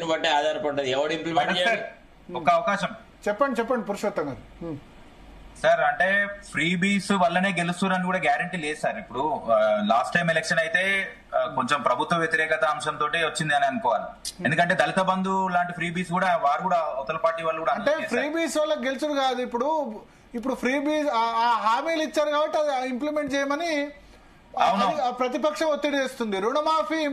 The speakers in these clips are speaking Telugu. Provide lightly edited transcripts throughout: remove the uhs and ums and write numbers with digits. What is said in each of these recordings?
బట్టి ఆధారపడ్డది ఎవడు ఇంప్లిమెంట్ చేయాలి. ఒక అవకాశం చెప్పండి పురుషోత్తం గారు. సార్ అంటే ఫ్రీ బీస్ వల్లనే గెలుస్తారని కూడా గ్యారంటీ లేదు సార్. ఇప్పుడు లాస్ట్ టైం ఎలక్షన్ అయితే కొంచెం ప్రభుత్వ వ్యతిరేకత అంశంతో వచ్చింది అని అనుకోవాలి. ఎందుకంటే దళిత బంధు లాంటి ఫ్రీ బీస్ కూడా వారు కూడా అవతల పార్టీ వాళ్ళు కూడా అంటే ఫ్రీ బీస్ వల్ల గెలుచుడు కాదు. ఇప్పుడు ఫ్రీ బీస్ హామీలు ఇచ్చారు కాబట్టి అది ఇంప్లిమెంట్ చేయమని ప్రతిపక్షం ఒత్తిడి చేస్తుంది. రుణమాఫీ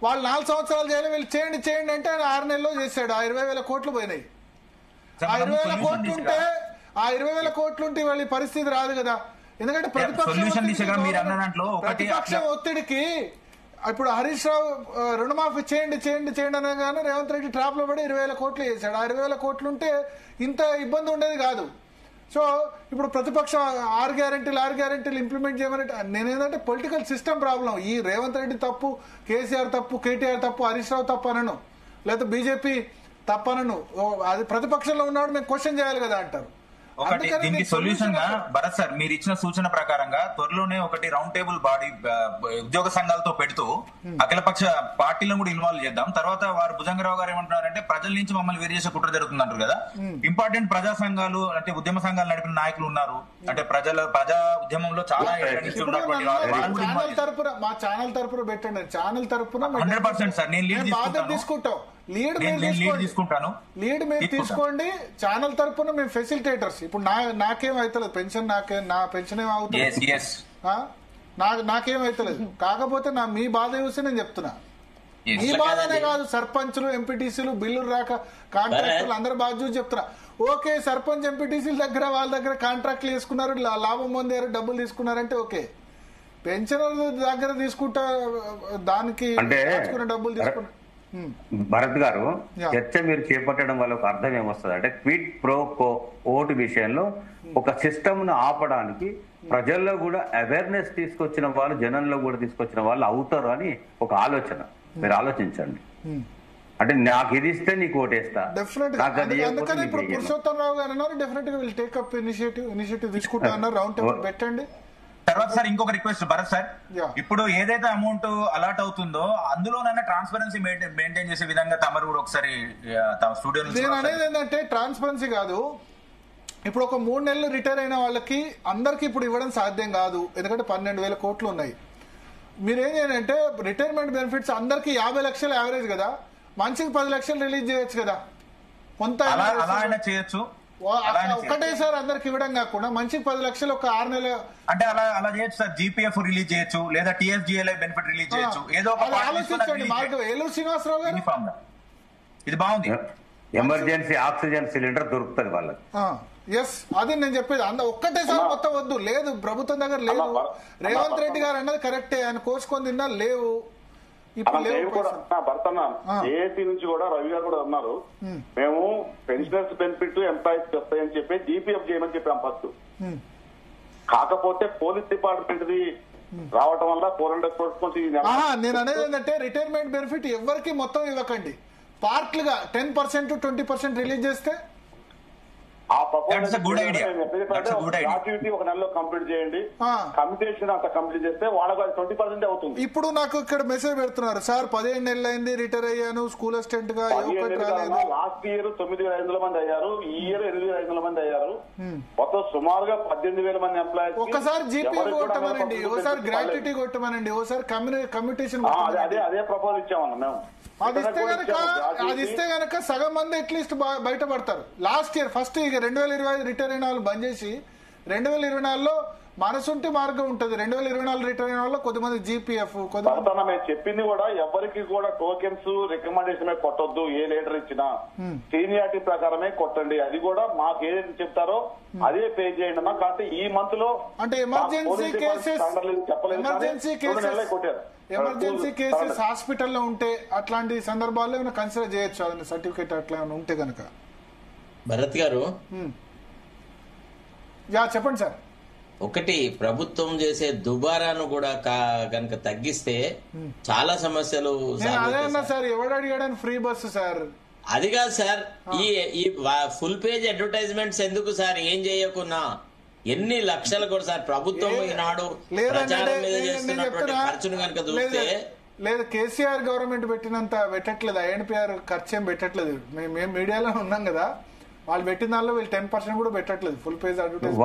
వాళ్ళు 4 సంవత్సరాలు చేయాలి, వీళ్ళు చేయండి అంటే 6 నెలల్లో చేశాడు. ఆ 20,000 కోట్లు పోయినాయి. ఆ 20,000 కోట్లు ఉంటే వాళ్ళ పరిస్థితి రాదు కదా. ఎందుకంటే ప్రతిపక్షం ఒత్తిడికి ఇప్పుడు హరీష్ రావు రుణమాఫీ చేయండి అనగానే రేవంత్ రెడ్డి ట్రాప్ లో పడి 20,000 కోట్లు చేశాడు. ఆ 20,000 కోట్లు ఉంటే ఇంత ఇబ్బంది ఉండేది కాదు. సో ఇప్పుడు ప్రతిపక్షం 6 గ్యారెంటీలు ఇంప్లిమెంట్ చేయమని నేనేంటంటే పొలిటికల్ సిస్టమ్ ప్రాబ్లం. ఈ రేవంత్ రెడ్డి తప్పు, కేసీఆర్ తప్పు, కేటీఆర్ తప్పు, హరీష్ రావు తప్పు అనను, లేదా బీజేపీ తప్పనను. అది ప్రతిపక్షంలో ఉన్నవాడు మేము క్వశ్చన్ చేయాలి కదా అంటారు. ఒకటి దీనికి సొల్యూషన్ గా భరత్ సార్ మీరు ఇచ్చిన సూచన ప్రకారంగా త్వరలోనే ఒకటి రౌండ్ టేబుల్ బాడీ ఉద్యోగ సంఘాలతో పెడుతూ అఖిలపక్ష పార్టీలను కూడా ఇన్వాల్వ్ చేద్దాం. తర్వాత వారు భుజంగరావు గారు ఏమంటున్నారంటే ప్రజల నుంచి మమ్మల్ని వేరు చేసే కుట్ర జరుగుతుంది అంటారు కదా. ఇంపార్టెంట్ ప్రజా సంఘాలు అంటే ఉద్యమ సంఘాలు నడిపిన నాయకులు ఉన్నారు. అంటే ప్రజా ఉద్యమంలో చాలా మా ఛానల్ తరపున పెట్టండి. ఛానల్ తరపున 100% సార్ నేను బాధ్యత తీసుకుంటాం. లీడ్ మీరు తీసుకోండి. ఛానల్ తరపున మేము ఫెసిలిటేటర్స్. ఇప్పుడు నాకేం అవుతలేదు పెన్షన్, నా పెన్షన్ ఏం అవుతుంది, నాకేం అవుతలేదు. కాకపోతే మీ బాధ చూసి నేను చెప్తున్నా. మీ బాధనే కాదు, సర్పంచులు, ఎంపీటీసీలు బిల్లులు రాక కాంట్రాక్టర్లు అందరు బాధ చూసి చెప్తున్నా. ఓకే, సర్పంచ్ ఎంపీటీసీల దగ్గర వాళ్ళ దగ్గర కాంట్రాక్ట్లు తీసుకున్నారు, లాభం పొందారు, డబ్బులు తీసుకున్నారంటే ఓకే. పెన్షన్ దగ్గర తీసుకుంటా దానికి డబ్బులు తీసుకున్నారు. భరత్ గారు, చర్చ మీరు చేపట్టడం వల్ల ఒక అర్థం ఏమొస్తుంది అంటే క్విడ్ ప్రో కో ఓటు విషయంలో ఒక సిస్టమ్ ను ఆపడానికి ప్రజల్లో కూడా అవేర్నెస్ తీసుకొచ్చిన వాళ్ళు, జనంలో కూడా తీసుకొచ్చిన వాళ్ళు అవుతారు అని ఒక ఆలోచన. మీరు ఆలోచించండి. అంటే నాకు ఇది ఇస్తే నీకు ఓటేస్తా. అందుకని ఇప్పుడు పురుషోత్తం రావు గారు అన్నారు డెఫినెట్ గా విల్ టేక్ అప్ ఇనిషియేటివ్ తీసుకుంటా అన్నారు. రౌండ్ టేబుల్ పెట్టండి. తర్వాత సార్ ఇంకొక రిక్వెస్ట్ భరత్ సార్, ఇప్పుడు ఏదైతే అమౌంట్ అలాట్ అవుతుందో అందులోనైనా ట్రాన్స్పరెన్సీ మెయింటైన్ చేసే విధంగా తమరు కూడా ఒకసారి స్టూడియో. నేను అనేది ఏంటంటే ట్రాన్స్పరెన్సీ కాదు. ఇప్పుడు ఒక 3 నెలలు రిటైర్ అయిన వాళ్ళకి అందరికి ఇప్పుడు ఇవ్వడం సాధ్యం కాదు. ఎందుకంటే 12,000 కోట్లు ఉన్నాయి. మీరేం చేయాలంటే రిటైర్మెంట్ బెనిఫిట్స్ అందరికి 50 లక్షలు యావరేజ్ కదా, మంచికి 10 లక్షలు రిలీజ్ చేయొచ్చు కదా. కొంత చేయొచ్చు. ఒకటేసారి అందరికి ఇవ్వడం కాకుండా మంచికి 10 లక్షలు ఒక 6 నెలలు అంటే అలా చేయొచ్చు సార్. జీపీఎఫ్ రిలీజ్ చేయొచ్చు, లేదా టీఎస్జీఎల్ఐ బెనిఫిట్ రిలీజ్ చేయొచ్చు. ఏదో ఆలోచించండి. ఏలూరు శ్రీనివాసరావు గారు ఇది బాగుంది. ఎమర్జెన్సీ ఆక్సిజన్ సిలిండర్ దొరుకుతుంది వాళ్ళకి. ఎస్, అది నేను చెప్పేది. ఒక్కటేసారి మొత్తం వద్దు. లేదు, ప్రభుత్వం దగ్గర లేదు. రేవంత్ రెడ్డి గారు అన్నది కరెక్టే, ఆయన కోసుకొని తిన్నా లేవు. ఏఐసీ నుంచి కూడా రవి గారు కూడా ఉన్నారు. మేము పెన్షనర్స్ బెనిఫిట్ ఎంప్లాయీస్ వస్తాయని చెప్పి జీపీఎఫ్ చేయమని చెప్పాం ఫస్ట్. కాకపోతే పోలీస్ డిపార్ట్మెంట్ రావటం వల్ల 400 crores. నేను అనేది ఏంటంటే రిటైర్మెంట్ బెనిఫిట్ ఎవరికి మొత్తం ఇవ్వకండి, పార్ట్లుగా 10% 20% రిలీజ్ చేస్తే గ్రాట్యుటీ ఒక నెలలో కంప్లీట్ చేయండి. కమిటేషన్ అంత కంప్లీట్ చేస్తే వాళ్ళకి 20% అవుతుంది. ఇప్పుడు నాకు ఇక్కడ మెసేజ్ పెడుతున్నారు సార్, 15 నెలలు అయింది, రిటైర్ అయ్యాను, స్కూల్ అసిస్టెంట్ గా. లాస్ట్ ఇయర్ 9,500 మంది అయ్యారు, ఈ ఇయర్ 8,500 మంది అయ్యారు. మొత్తం సుమారుగా 18,000 మంది ఎంప్లాయీస్. ఒకసారి జీపీ కొట్టమనండి, ఒకసారి గ్రాట్యుటీ కొట్టమనండి, ఒకసారి కమ్యూనికేషన్. అదే ప్రపోజ్ ఇచ్చామన్నా మేము. అది ఇస్తే గనక సగం మంది అట్లీస్ట్ బయటపడతారు. లాస్ట్ ఇయర్ ఫస్ట్ 2020 రిటైర్ అయిన వాళ్ళు బంద్ చేసి 2024లో మనసుంటే మార్గం ఉంటుంది. 2024 రిటైర్ అయిన వాళ్ళు కొద్దిమంది జీపీఎఫ్ మేము చెప్పింది కూడా ఎవరికి కూడా టోకెన్స్ రికమెండేషన్ కొట్టొద్దు. ఏ లీడర్ ఇచ్చినా సీనియారిటీ ప్రకారమే కొట్టండి. అది కూడా మాకు ఏదైతే చెప్తారో అదే పే చేయండి అన్నా. కాబట్టి ఈ మంత్ లో అంటే ఎమర్జెన్సీ కేసెస్ హాస్పిటల్లో ఉంటే అట్లాంటి సందర్భాల్లో ఏమైనా కన్సిడర్ చేయొచ్చు అదే సర్టిఫికేట్ అట్లా ఏమైనా ఉంటే కనుక. భరత్ గారు చెప్పండి సార్. ఒకటి, ప్రభుత్వం చేసే దుబారాను కూడా కనుక తగ్గిస్తే చాలా సమస్యలు. అదే అన్నా సార్, ఎవడు అడిగాడని ఫ్రీ బస్సు సార్. అది కాదు సార్, ఈ ఫుల్ పేజ్ అడ్వర్టైజ్మెంట్స్ ఎందుకు సార్? ఏం చేయకున్నా ఎన్ని లక్షలు కూడా సార్ ప్రభుత్వం ఈనాడు ప్రచారం మీద చేస్తున్నటువంటి ఖర్చును కనుక చూస్తే లేదు కేసీఆర్ గవర్నమెంట్ పెట్టినంత పెట్టట్లేదు, ఐఎన్పిఆర్ ఖర్చు ఏం పెట్టట్లేదు. మేము మీడియాలో ఉన్నాం కదా, వాళ్ళు పెట్టిన దానిలో వీళ్ళు 10% కూడా పెట్టట్లేదు full page advertise.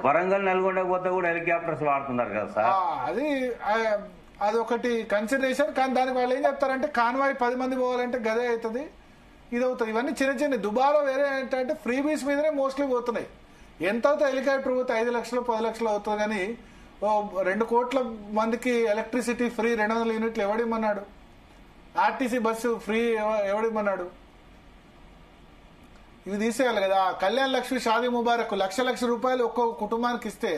Warangal Nalgonda పోతే కూడా హెలికాప్టర్స్ వాడుతున్నారు కదా సార్. అది ఒకటి కన్సిడరేషన్. కానీ దానికి వాళ్ళు ఏం చెప్తారంటే కాన్వాయ్ 10 మంది పోవాలంటే గదే అవుతుంది, ఇది అవుతుంది. ఇవన్నీ చిన్న చిన్న దుబారా వేరే ఏంటంటే ఫ్రీ బీస్ మీదనే మోస్ట్లీ పోతున్నాయి. ఎంత అవుతుంది హెలికాప్టర్ పోతే 5 లక్షలు 10 లక్షలు అవుతుంది, కానీ 2 కోట్ల మందికి ఎలక్ట్రిసిటీ ఫ్రీ 200 యూనిట్లు ఎవడిమ్మన్నాడు? ఆర్టీసీ బస్సు ఫ్రీ ఎవడిమ్మన్నాడు? ఇవి తీసేయాలి కదా. కళ్యాణ్ లక్ష్మి షాదీ ముబారక్ లక్ష రూపాయలు ఒక్కొక్క కుటుంబానికి ఇస్తే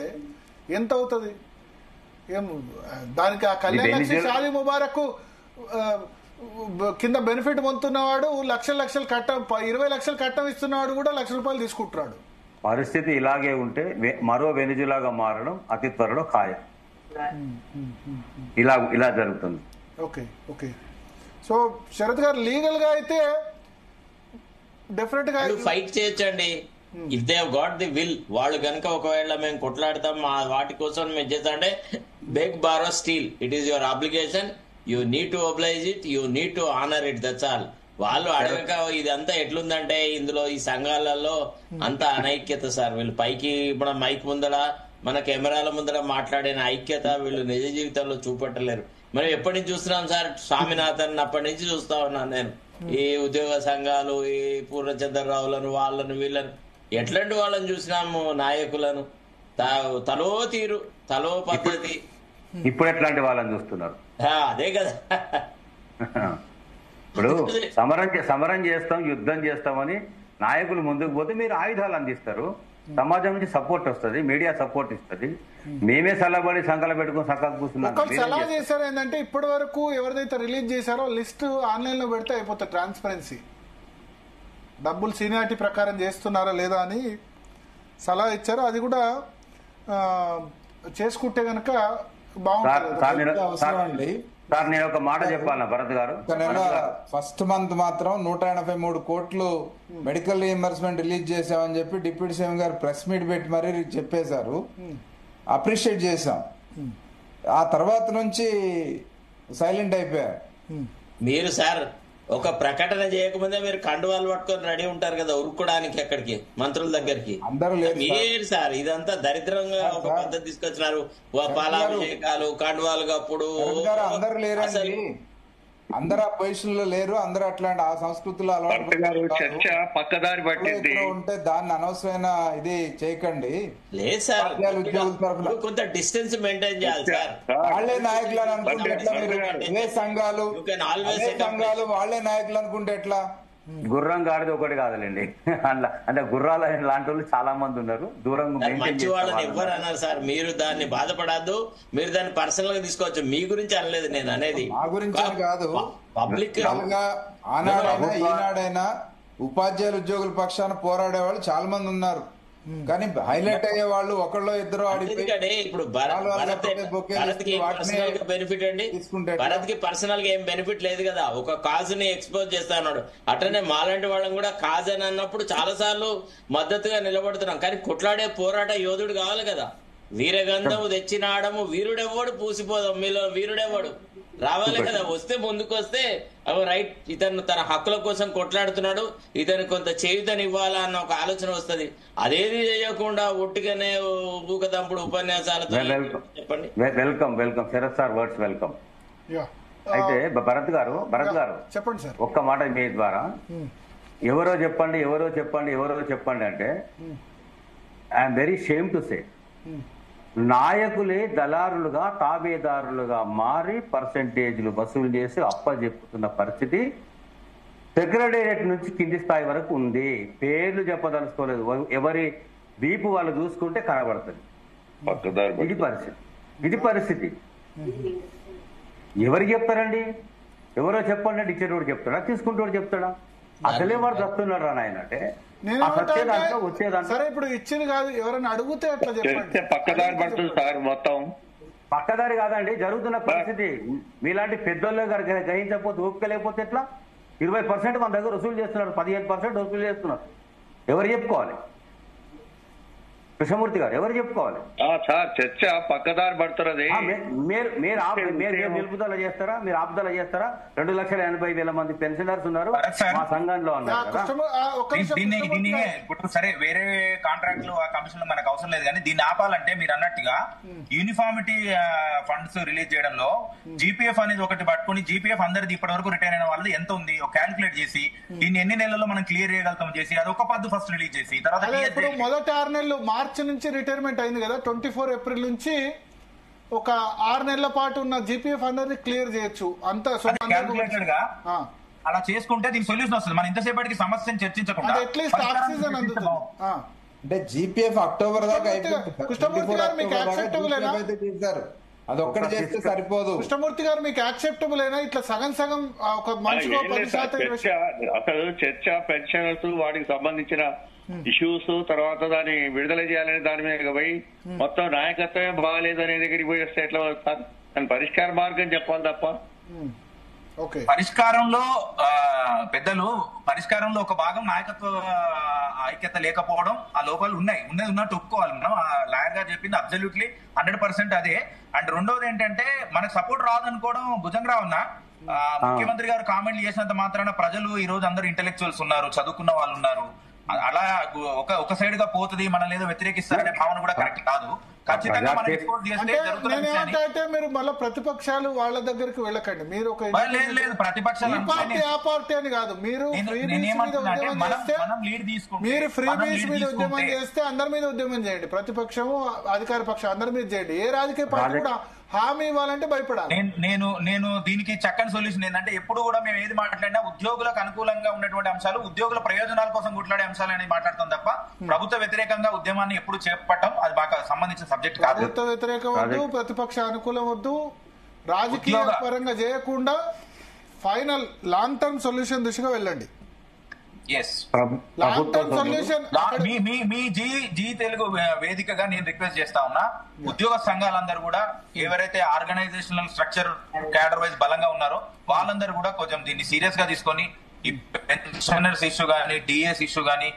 ఎంత అవుతుంది? ఏం దానికి ఆ కళ్యాణ్ లక్ష్మి షాదీ ముబారక్ కింద బెనిఫిట్ పొందుతున్నవాడు లక్షలు కట్టం 20 లక్షలు కట్టం ఇస్తున్నవాడు కూడా ₹1,00,000 తీసుకుంటున్నాడు. పరిస్థితి ఇలాగే ఉంటే మరో వెనిజులాగా మారడం అతి త్వరలో ఖాయం. ఇలా జరుగుతుంది. ఓకే. సో శరత్ గారు లీగల్ గా అయితే డెఫినెట్ గా ఫైట్ చేయొచ్చండి. If they have got the will, వాళ్ళు కనుక ఒకవేళ మేము కొట్లాడతాం వాటి కోసం మేము చేస్తా అంటే beg borrow steal, it is your obligation, you need to oblige it, you need to honour it, that's all. వాళ్ళు అడగక ఇదంతా ఎట్లుందంటే ఇందులో ఈ సంఘాలలో అంత అనైక్యత సార్. వీళ్ళు పైకి మన మైక్ ముందర మన కెమెరాల ముందర మాట్లాడిన ఐక్యత వీళ్ళు నిజ జీవితంలో చూపెట్టలేరు. మనం ఎప్పటి నుంచి చూస్తున్నాం సార్, స్వామినాథన్ అప్పటి నుంచి చూస్తా ఉన్నాను నేను. ఈ ఉద్యోగ సంఘాలు, ఈ పూర్ణచంద్రరావులను, వాళ్ళను వీళ్ళను, ఎట్లాంటి వాళ్ళని చూసినాము నాయకులను. తలో తీరు, తలో పద్ధతి. ఇప్పుడు ఎట్లాంటి వాళ్ళని చూస్తున్నారు? అదే కదా. ఇప్పుడు సమరం చేస్తాం, యుద్ధం చేస్తామని నాయకులు ముందుకు పోతే మీరు ఆయుధాలు అందిస్తారు, సమాజం నుంచి సపోర్ట్ వస్తుంది, మీడియా సపోర్ట్ ఇస్తుంది. మేమే సలహబడి సంకల పెట్టుకుని సక్కగా కూర్చున్నాం. సలహా చేశారు ఏంటంటే ఇప్పటి వరకు ఎవరిదైతే రిలీజ్ చేశారో లిస్ట్ ఆన్లైన్ లో పెడితే అయిపోతుంది. ట్రాన్స్పరెన్సీ, డబ్బులు సీనియారిటీ ప్రకారం చేస్తున్నారా లేదా అని సలహా ఇచ్చారు. అది కూడా చేసుకుంటే గనక బాగుంటుంది. సార్ నేను ఒక మాట చెప్పాలా భరత్ గారు, ఫస్ట్ మంత్ మాత్రం 183 కోట్లు మెడికల్ రీఎంబర్స్మెంట్ రిలీజ్ చేసామని చెప్పి డిప్యూటీ సీఎం గారు ప్రెస్ మీట్ పెట్టి మరీ చెప్పేశారు. అప్రిషియేట్ చేశాం. ఆ తర్వాత నుంచి సైలెంట్ అయిపోయారు. మీరు సార్ ఒక ప్రకటన చేయకముందే మీరు కండువాలు పట్టుకొని రెడీ ఉంటారు కదా ఉరుకోడానికి ఎక్కడికి, మంత్రుల దగ్గరికి. మీరు సార్ ఇదంతా దరిద్రంగా ఒక పద్ధతి తీసుకొచ్చినారు. పాలాభిషేకాలు, కండువాలు కప్పుడు. అందరు లేరండి, అందరు ఆ పొజిషన్ లో లేరు, అందరూ అట్లాంటి ఆ సంస్కృతిలో చర్చ పక్కదారి పట్టింది ఉంటే దాన్ని అనవసరమైన ఇది చేయకండి. లేదు సార్, కొంత డిస్టెన్స్ మెయింటైన్ చేయాలి సార్. వాళ్లే నాయకులు అని అనుకుంటే ఎట్లా? మీరు ఏ సంఘాలు వాళ్లే నాయకులు అనుకుంటే ఎట్లా? గుర్రం గాడిది ఒకటి కాదులేండి, అంటే గుర్రాలు లాంటి వాళ్ళు చాలా మంది ఉన్నారు. దూరంగా మంచి వాళ్ళని ఎవ్వరు అన్నారు సార్. మీరు దాన్ని బాధపడద్దు, మీరు దాన్ని పర్సనల్ గా తీసుకోవచ్చు. మీ గురించి అనలేదు నేను అనేది, మా గురించి కాదు. పబ్లిక్ ఆనాడైనా ఈనాడైనా ఉపాధ్యాయుల ఉద్యోగుల పక్షాన పోరాడే వాళ్ళు చాలా మంది ఉన్నారు. కానీ హైలైట్ అయ్యే వాళ్ళు ఒకళ్ళో ఇద్దరు ఇప్పుడు బెనిఫిట్ అండి. భారత్ కి పర్సనల్ గా ఏం బెనిఫిట్ లేదు కదా, ఒక కాజ్ ని ఎక్స్పోజ్ చేస్తా ఉన్నాడు. అట్లనే మాలాంటి వాళ్ళని కూడా కాజ్ అని అన్నప్పుడు చాలా సార్లు మద్దతుగా నిలబడుతున్నాం. కానీ కొట్లాడే పోరాట యోధుడు కావాలి కదా. వీరగంధము తెచ్చినాడము వీరుడెవ్వడు పూసిపోదాం, మీలో వీరుడెవ్వడు రావాలి కదా. వస్తే ముందుకు వస్తే రైట్, ఇతను తన హక్కుల కోసం కొట్లాడుతున్నాడు, ఇతను కొంత చేయుతని ఇవ్వాలా అన్న ఒక ఆలోచన వస్తుంది. అదేది చేయకుండా ఒట్టిగానే ఊకదంపుడు ఉపన్యాసాలతో చెప్పండి. Welcome Sharath sir, words welcome. అయితే భరత్ గారు చెప్పండి సార్, ఒక్క మాట మీ ద్వారా. ఎవరో చెప్పండి అంటే I'm very shame to say, నాయకులే దళారులుగా తాబేదారులుగా మారి పర్సెంటేజ్లు వసూలు చేసి అప్పచెప్పుతున్న పరిస్థితి సెక్రటేరియట్ నుంచి కింది స్థాయి వరకు ఉంది. పేర్లు చెప్పదలుచుకోలేదు, ఎవరి వీపు వాళ్ళు చూసుకుంటే కనబడుతుంది. ఇది పరిస్థితి. ఎవరికి చెప్తారండి? ఎవరో చెప్పండి అంటే ఇచ్చేటోడు చెప్తాడా, తీసుకుంటోడు చెప్తాడా? అసలే వాడు చెప్తున్నాడు రా నాయన అంటే సరే. ఇప్పుడు ఇచ్చింది కాదు, ఎవరైనా అడిగితే అట్లా చెప్పండి. పక్కదారి పడుతుంది సార్, మొత్తం పక్కదారి కాదండి జరుగుతున్న పరిస్థితి. మీలాంటి పెద్దోళ్ళు గ్రహించకపోతే ఓపికలేకపోతే ఎట్లా? 20% మన దగ్గర వసూలు చేస్తున్నారు, 15% వసూలు చేస్తున్నారు. ఎవరు చెప్పుకోవాలి? కృష్ణమూర్తి గారు ఎవరు చెప్పుకోవాలి? సార్ చర్చ పక్కదారి పడుతున్నది. మీరు నిలుపుదల చేస్తారా? మీరు ఆపుదల చేస్తారా? 2,80,000 మంది పెన్షనర్స్ ఉన్నారు మా సంఘంలో అన్నారు ఇప్పుడు సరే వేరే కాంట్రాక్ట్లు ఆ కమిషన్ మనకు అవసరం లేదు కానీ దీన్ని ఆపాలంటే మీరు అన్నట్టుగా యూనిఫార్మిటీ ఫండ్స్ రిలీజ్ చేయడంలో జీపీఎఫ్ అనేది ఒకటి పట్టుకుని జీపీఎఫ్ అందరిది ఇప్పటి వరకు రిటైర్ అయిన వాళ్ళు ఎంత ఉంది క్యాల్కులేట్ చేసి దీన్ని ఎన్ని నెలల్లో మనం క్లియర్ చేయగలుగుతాం చేసి అది ఒక పద్దు ఫస్ట్ రిలీజ్ చేసి తర్వాత మొదటి 6 నెలలు మార్చి నుంచి రిటైర్మెంట్ అయింది కదా 24 ఏప్రిల్ నుంచి ఒక 6 నెలల పాటు ఉన్న జీపీఎఫ్ అనేది క్లియర్ చేయొచ్చు అంత క్యాల్కులేటెడ్ గా అలా చేసుకుంటే దీనికి సొల్యూషన్ వస్తుంది. మనం ఇంతసేపటికి సమస్యను చర్చించకుండా అట్లీస్ట్ ఆక్సిజన్ అందుతుంది. అంటే జీపీఎఫ్ అక్టోబర్ దాకా కృష్ణమూర్తి గారు మీకు యాక్సెప్టబుల్ అది ఒక్కటి చేస్తే సరిపోదు. కృష్ణమూర్తి గారు మీకు యాక్సెప్టబుల్ అయినా ఇట్లా సగం సగం ఒక మనిషికి 10% అసలు చర్చ పెన్షనర్స్ వాటికి సంబంధించిన ఇష్యూస్ తర్వాత దాన్ని విడుదల చేయాలనే దాని మీద పోయి మొత్తం నాయకత్వమే బాగాలేదు అనే దగ్గరికి పోయి వస్తే ఎట్లా సార్? దాని పరిష్కార మార్గం చెప్పాలి తప్ప పరిష్కారంలో పెద్దలు పరిష్కారంలో ఒక భాగం నాయకత్వ ఐక్యత లేకపోవడం ఆ లోపాలు ఉన్నది ఉన్నట్టు ఒప్పుకోవాలి. మనం లాయర్ గారు చెప్పింది అబ్సల్యూట్లీ 100% అదే. అండ్ రెండోది ఏంటంటే మనకు సపోర్ట్ రాదనుకోవడం భుజంగరావు అన్న ముఖ్యమంత్రి గారు కామెంట్లు చేసినంత మాత్రాన ప్రజలు ఈ రోజు అందరూ ఇంటెలెక్చువల్స్ ఉన్నారు, చదువుకున్న వాళ్ళు ఉన్నారు, అలా ఒక సైడ్ గా పోతుంది మనం ఏదో వ్యతిరేకిస్తారనే భావన కూడా కరెక్ట్ కాదు. ఖచ్చితంగా మనం ఎక్స్పోర్ట్ చేస్తే జరుగుతుంది. మీరు మళ్ళీ ప్రతిపక్షాలు వాళ్ళ దగ్గరికి వెళ్ళకండి. మీరు ఒక ప్రతిపక్షాలు ఆ పార్టీ అని కాదు, మీరు ఫ్రీ బీచ్ మీద ఉద్యమం చేస్తే అందరి మీద ఉద్యమం చేయండి. ప్రతిపక్షము అధికార పక్షం అందరి మీద చేయండి. ఏ రాజకీయ పార్టీ కూడా హామీ ఇవ్వాలంటే భయపడాలి. నేను దీనికి చక్కని సొల్యూషన్ ఏంటంటే ఎప్పుడు కూడా మేము ఏది మాట్లాడినా ఉద్యోగులకు అనుకూలంగా ఉన్నటువంటి అంశాలు, ఉద్యోగుల ప్రయోజనాల కోసం కొట్లాడే అంశాలు అనేది మాట్లాడతాం తప్ప ప్రభుత్వ వ్యతిరేకంగా ఉద్యమాన్ని ఎప్పుడు చేపట్టడం అది బాగా సంబంధించిన సబ్జెక్ట్ కాదు. ప్రభుత్వ వ్యతిరేకం వద్దు, ప్రతిపక్ష అనుకూలం వద్దు, రాజకీయ పరంగా చేయకుండా ఫైనల్ లాంగ్ టర్మ్ సొల్యూషన్ దిశగా వెళ్ళండి. మీ జీ తెలుగు వేదికగా నేను రిక్వెస్ట్ చేస్తా ఉన్నా, ఉద్యోగ సంఘాలందరూ కూడా ఎవరైతే ఆర్గనైజేషనల్ స్ట్రక్చర్ క్యాడర్ వైజ్ బలంగా ఉన్నారో వాళ్ళందరూ కూడా కొంచెం దీన్ని సీరియస్ గా తీసుకొని ఈ పెన్షనర్స్ ఇష్యూ గానీ డిఎస్ ఇష్యూ గానీ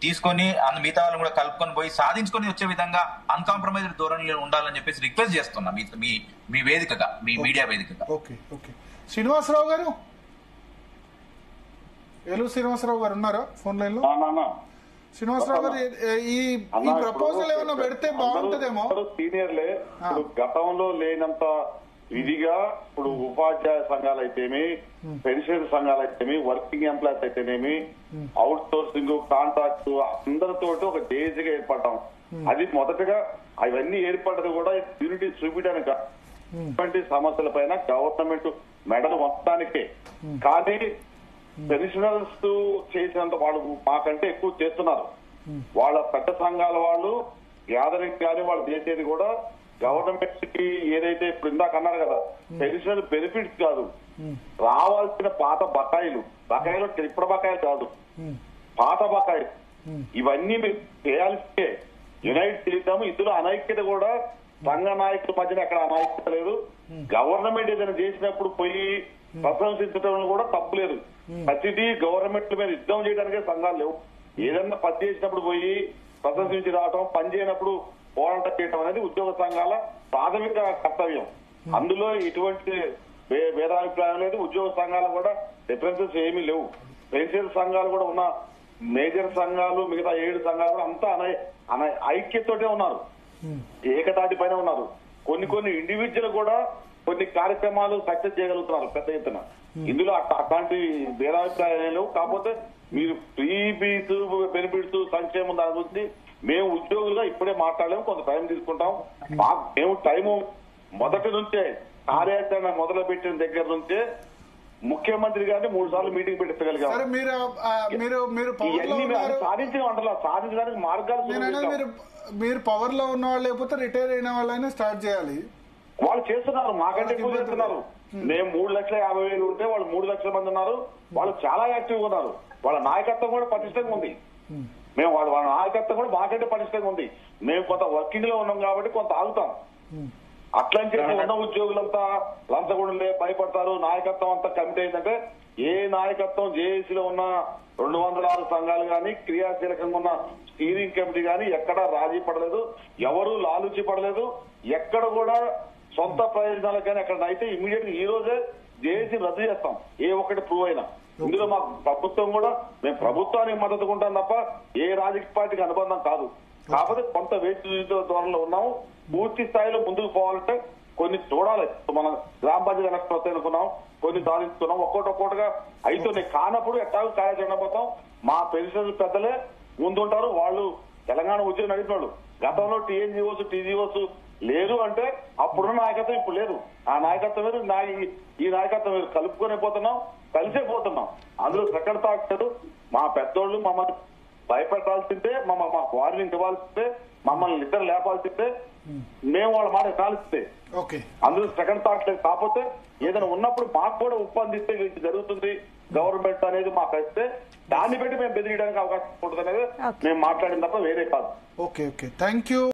తీసుకొని మిగతా వాళ్ళని కూడా కలుపుకొని పోయి సాధించుకొని వచ్చే విధంగా అన్కాంప్రమైజ్డ్ ధోరణిలో ఉండాలని చెప్పేసి రిక్వెస్ట్ చేస్తున్నా మీ వేదికగా, మీ మీడియా వేదికగా. శ్రీనివాసరావు గారు, ఏలూరు శ్రీనివాసరావు గారు ఉన్నారా ఫోన్ లైన్ లో? శ్రీనివాసరావు గారు, ఈ ప్రపోజల్ ఏమైనా పెడితే బాగుంటదేమో. సీనియర్లే గతంలో లేనంత ఇదిగా ఇప్పుడు ఉపాధ్యాయ సంఘాలు అయితేమి, పెన్షన్ సంఘాలు అయితేమి, వర్కింగ్ ఎంప్లాయీస్ అయితేనేమి, అవుట్ సోర్సింగ్, కాంట్రాక్ట్ అందరితోటి ఒక జేఏసీగా ఏర్పడటం. అది మొదటగా అవన్నీ ఏర్పడ్డది కూడా యూనిటీ చూపించడానికి ఇటువంటి సమస్యల పైన గవర్నమెంట్ మెడలు వంచడానికే. కానీ పెన్షనర్స్ చేసినంత వాళ్ళు మాకంటే ఎక్కువ చేస్తున్నారు. వాళ్ళ పెద్ద సంఘాల వాళ్ళు గ్యాదరింగ్ కానీ వాళ్ళు చేసేది కూడా గవర్నమెంట్ కి ఏదైతే ఇప్పుడు ఇందాక అన్నారు కదా, పెన్షనర్ బెనిఫిట్స్ కాదు, రావాల్సిన పాత బకాయిలు ఇప్పుడు బకాయిలు కాదు, పాత బకాయిలు ఇవన్నీ మీరు చేయాల్సిందే. యునైట్ చేద్దాము. ఇందులో అనైక్యత కూడా సంఘ నాయకుల మధ్యన ఎక్కడ అనైక్యత లేదు. గవర్నమెంట్ ఏదైనా చేసినప్పుడు పోయి ప్రశంసించడం కూడా తప్పులేదు. ప్రతిదీ గవర్నమెంట్ మీద యుద్ధం చేయడానికే సంఘాలు లేవు. ఏదన్నా పని చేసినప్పుడు పోయి ప్రశంసించి రావటం, పని చేయనప్పుడు పోరాటం చేయడం అనేది ఉద్యోగ సంఘాల ప్రాథమిక కర్తవ్యం. అందులో ఇటువంటి భేదాభిప్రాయం లేదు. ఉద్యోగ సంఘాలు కూడా డిఫరెన్సెస్ ఏమీ లేవు. పెన్షన్ సంఘాలు కూడా ఉన్న మేజర్ సంఘాలు, మిగతా 7 సంఘాలు కూడా అంతా ఐక్యతతోటే ఉన్నారు, ఏకతాటి పైన ఉన్నారు. కొన్ని ఇండివిజువల్ కూడా కొన్ని కార్యక్రమాలు సక్సెస్ చేయగలుగుతున్నారు పెద్ద ఎత్తున. ఇందులో అట్లాంటి భేదాభిప్రాయాలు లేవు. కాకపోతే మీరు ఫ్రీబీస్, బెనిఫిట్స్, సంక్షేమం దాని గురించి మేము ఉద్యోగులుగా ఇప్పుడే మాట్లాడలేము, కొంత టైం తీసుకుంటాం. మేము టైము మొదటి నుంచే కార్యాచరణ మొదలు పెట్టిన దగ్గర నుంచే ముఖ్యమంత్రి గారిని 3 సార్లు మీటింగ్ పెట్టగలిగాం. సాధించడానికి మార్గాలు మీరు పవర్ లో ఉన్న వాళ్ళు లేకపోతే రిటైర్ అయిన వాళ్ళైనా స్టార్ట్ చేయాలి. వాళ్ళు చేస్తున్నారు, మాకంటే ఎక్కువ చేస్తున్నారు. మేము 3,50,000 ఉంటే వాళ్ళు 3 లక్షల మంది ఉన్నారు. వాళ్ళు చాలా యాక్టివ్ గా ఉన్నారు. వాళ్ళ నాయకత్వం కూడా పటిష్టంగా ఉంది. మేము వాళ్ళ నాయకత్వం కూడా మాకంటే పటిష్టంగా ఉంది. మేము కొంత వర్కింగ్ లో ఉన్నాం కాబట్టి కొంత ఆగుతాం. అట్లని చెప్పి ఉన్న ఉద్యోగులంతా లంచగొండలే భయపడతారు, నాయకత్వం అంతా కమిటీ అయిందంటే ఏ నాయకత్వం జేఏసీలో ఉన్న 206 సంఘాలు కానీ క్రియాశీలకంగా ఉన్న స్టీరింగ్ కమిటీ కానీ ఎక్కడా రాజీ పడలేదు, ఎవరు లాలూచి పడలేదు, ఎక్కడ కూడా సొంత ప్రయోజనాలకు కానీ ఎక్కడ అయితే ఇమీడియట్ గా ఈ రోజే జేఏసీ రద్దు చేస్తాం ఏ ఒక్కటి ప్రూవ్ అయినా. ఇందులో మాకు ప్రభుత్వం కూడా మేము ప్రభుత్వానికి మద్దతు ఉంటాం తప్ప ఏ రాజకీయ పార్టీకి అనుబంధం కాదు. కాకపోతే కొంత వేచి ధోరణిలో ఉన్నాము. పూర్తి స్థాయిలో ముందుకు పోవాలంటే కొన్ని చూడాలి. మనం గ్రామ పంచాయతీ ఎలక్షన్ వస్తాయి అనుకున్నాం, కొన్ని సాధించుకున్నాం, ఒక్కొక్కటిగా అయితే కానప్పుడు ఎట్టాగు కార్యాచరణ పోతాం. మా పెన్షన్ పెద్దలే ముందుంటారు, వాళ్ళు తెలంగాణ ఉద్యోగం నడిపిన వాళ్ళు. గతంలో టీఎన్జిఓస్ టీజీఓస్ లేరు అంటే అప్పుడున్న నాయకత్వం ఇప్పుడు లేదు. ఆ నాయకత్వం వేరు, ఈ నాయకత్వం వేరు. కలుపుకొని పోతున్నాం, కలిసే పోతున్నాం. అందులో సెకండ్ థాట్ లేదు. మా పెద్దోళ్ళు మమ్మల్ని భయపెట్టాల్సిందే, మా వార్నింగ్ ఇవ్వాల్సిందే, మమ్మల్ని నిద్ర లేపాల్సిందే, మేము వాళ్ళ మాట కాల్సిందే. అందులో సెకండ్ థాట్ లేదు. కాకపోతే ఏదైనా ఉన్నప్పుడు మాకు కూడా ఒప్పందిస్తే జరుగుతుంది గవర్నమెంట్ అనేది మాకు వస్తే దాన్ని బట్టి మేము బెదిరియడానికి అవకాశం ఉంటుంది అనేది మేము మాట్లాడిన తప్ప వేరే కాదు. Okay, thank you.